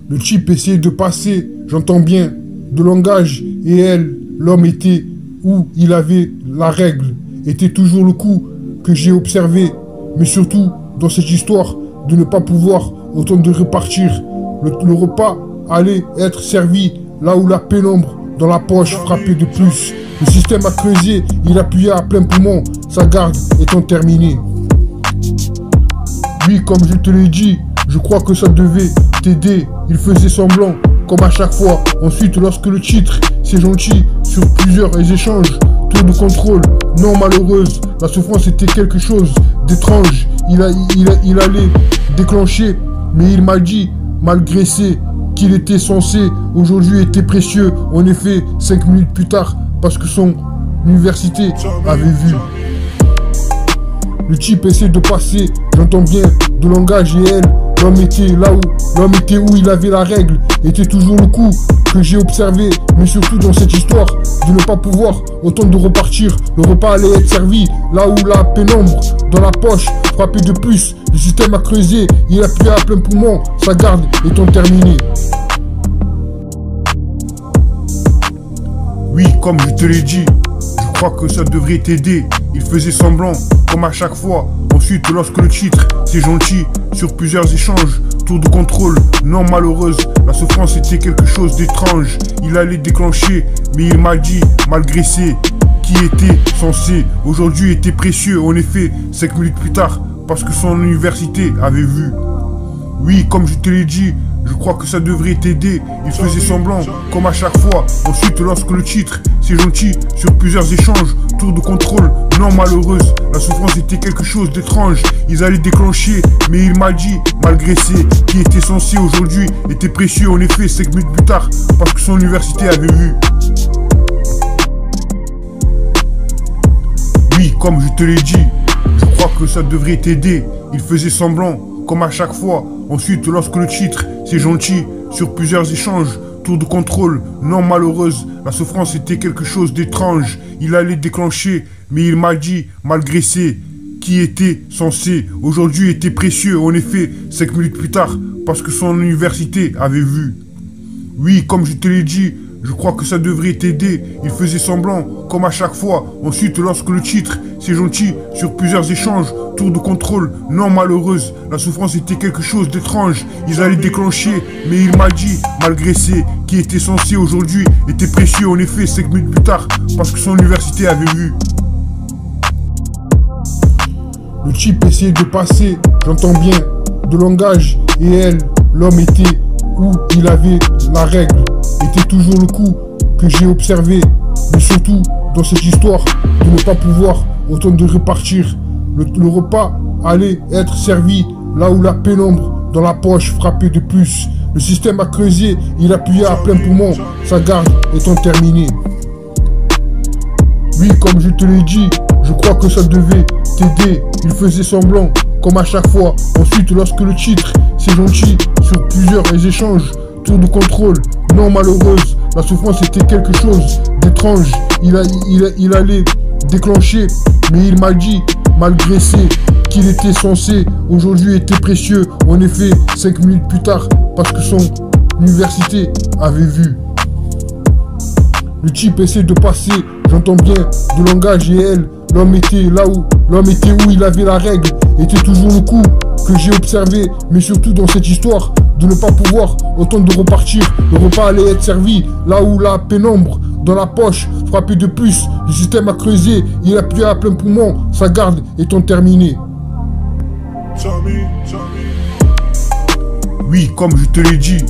Le type essayait de passer, j'entends bien, de langage, et elle, l'homme était où il avait la règle, était toujours le coup que j'ai observé, mais surtout dans cette histoire de ne pas pouvoir autant de repartir. Le repas allait être servi là où la pénombre dans la poche frappait de plus. Le système a creusé, il appuyait à plein poumon, sa garde étant terminée. Oui, comme je te l'ai dit, je crois que ça devait t'aider. Il faisait semblant, comme à chaque fois. Ensuite, lorsque le titre, c'est gentil, sur plusieurs échanges, tour de contrôle, non malheureuse, la souffrance était quelque chose d'étrange. Il allait déclencher, mais il m'a dit, malgré qu'il était censé, aujourd'hui était précieux. En effet, 5 minutes plus tard, parce que son université avait vu. Le type essaie de passer, j'entends bien, de langage et elle, l'homme était où il avait la règle, était toujours le coup que j'ai observé, mais surtout dans cette histoire, de ne pas pouvoir autant de repartir. Le repas allait être servi, là où la pénombre, dans la poche, frappait de plus. Le système a creusé, il appuyait à plein poumon, sa garde étant terminée. Oui, comme je te l'ai dit, je crois que ça devrait t'aider. Il faisait semblant, comme à chaque fois. Ensuite, lorsque le titre, c'est gentil, sur plusieurs échanges, tour de contrôle, non malheureuse, la souffrance était quelque chose d'étrange. Il allait déclencher, mais il m'a dit, malgré qui était censé, aujourd'hui était précieux. En effet, 5 minutes plus tard, parce que son université avait vu. Oui, comme je te l'ai dit, je crois que ça devrait t'aider. Il faisait semblant, comme à chaque fois. Ensuite, lorsque le titre, c'est gentil, sur plusieurs échanges, tour de contrôle, non malheureuse, la souffrance était quelque chose d'étrange. Ils allaient déclencher, mais il m'a dit, malgré qui était censé, aujourd'hui était précieux. En effet, 5 minutes plus tard, parce que son université avait vu. Oui, comme je te l'ai dit, je crois que ça devrait t'aider. Il faisait semblant, comme à chaque fois. Ensuite, lorsque le titre, c'est gentil, sur plusieurs échanges, tour de contrôle, non malheureuse, la souffrance était quelque chose d'étrange. Il allait déclencher, mais il m'a dit, malgré qui était censé, aujourd'hui était précieux. En effet, 5 minutes plus tard, parce que son université avait vu. Oui, comme je te l'ai dit, je crois que ça devrait t'aider. Il faisait semblant, comme à chaque fois. Ensuite, lorsque le titre, c'est gentil, sur plusieurs échanges, tour de contrôle, non malheureuse, la souffrance était quelque chose d'étrange. Ils allaient déclencher, mais il m'a dit, malgré qui était censé, aujourd'hui était précieux. En effet, 5 minutes plus tard, parce que son université avait vu. Le type essayait de passer, j'entends bien, de langage, et elle, l'homme était où il avait la règle, était toujours le coup que j'ai observé, mais surtout dans cette histoire de ne pas pouvoir autant de repartir. Le repas allait être servi là où la pénombre dans la poche frappait de plus. Le système a creusé, il appuyait à plein poumon, sa garde étant terminée. Oui, comme je te l'ai dit, je crois que ça devait t'aider. Il faisait semblant, comme à chaque fois. Ensuite, lorsque le titre, c'est gentil, sur plusieurs échanges, tour de contrôle, non malheureuse, la souffrance était quelque chose d'étrange. Il allait déclencher, mais il m'a dit, malgré qu'il était censé, aujourd'hui était précieux. En effet, 5 minutes plus tard, parce que son université avait vu. Le type essaie de passer, j'entends bien, de langage et elle, l'homme était où il avait la règle, était toujours le coup que j'ai observé, mais surtout dans cette histoire de ne pas pouvoir autant de repartir. Le repas allait être servi là où la pénombre dans la poche frappait de plus. Le système a creusé, il appuyait à plein poumon, sa garde étant terminée. Oui, comme je te l'ai dit,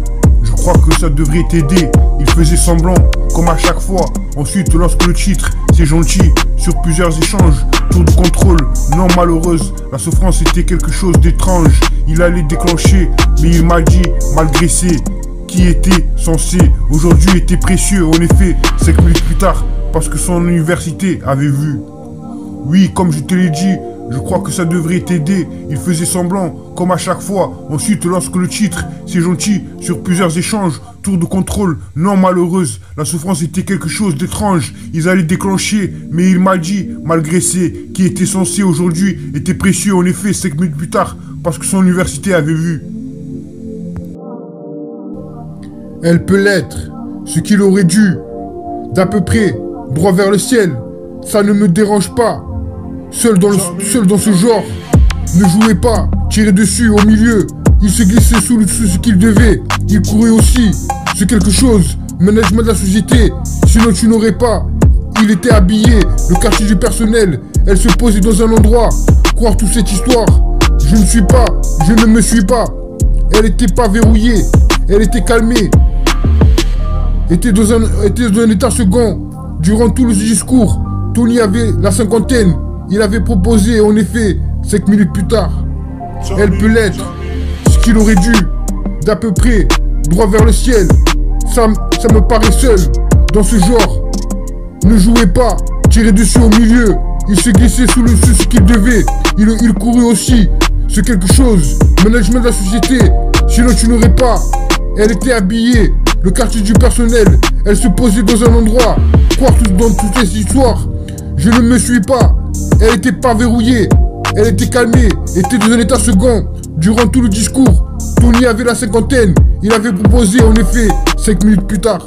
je crois que ça devrait t'aider. Il faisait semblant, comme à chaque fois. Ensuite, lorsque le titre, c'est gentil, sur plusieurs échanges, tour de contrôle, non malheureuse, la souffrance était quelque chose d'étrange. Il allait déclencher, mais il m'a dit, malgré qui était censé, aujourd'hui était précieux. En effet, 5 minutes plus tard, parce que son université avait vu. Oui, comme je te l'ai dit, je crois que ça devrait t'aider. Il faisait semblant, comme à chaque fois. Ensuite, lorsque le titre, c'est gentil, sur plusieurs échanges, tour de contrôle, non malheureuse, la souffrance était quelque chose d'étrange. Ils allaient déclencher, mais il m'a dit, malgré qui était censé, aujourd'hui était précieux. En effet, 5 minutes plus tard, parce que son université avait vu. Elle peut l'être, ce qu'il aurait dû. D'à peu près, droit vers le ciel, ça ne me dérange pas. Seul dans ce genre, ne jouez pas, tirez dessus au milieu. Il se glissait sous ce qu'il devait. Il courait aussi, c'est quelque chose. Management de la société, sinon tu n'aurais pas. Il était habillé, le quartier du personnel. Elle se posait dans un endroit. Croire toute cette histoire. Je ne me suis pas. Elle était pas verrouillée, elle était calmée. Était dans un état second. Durant tout le discours, Tony avait la cinquantaine. Il avait proposé, en effet, 5 minutes plus tard. Elle peut l'être, ce qu'il aurait dû. D'à peu près, droit vers le ciel. Ça me paraît seul, dans ce genre. Ne jouez pas, tirez dessus au milieu. Il se glissait sous ce qu'il devait. Il courait aussi, c'est quelque chose. Management de la société, sinon tu n'aurais pas. Elle était habillée, le quartier du personnel. Elle se posait dans un endroit. Croire dans toutes ces histoires. Je ne me suis pas. Elle était pas verrouillée. Elle était calmée, était dans un état second. Durant tout le discours, Tony avait la cinquantaine. Il avait proposé en effet 5 minutes plus tard.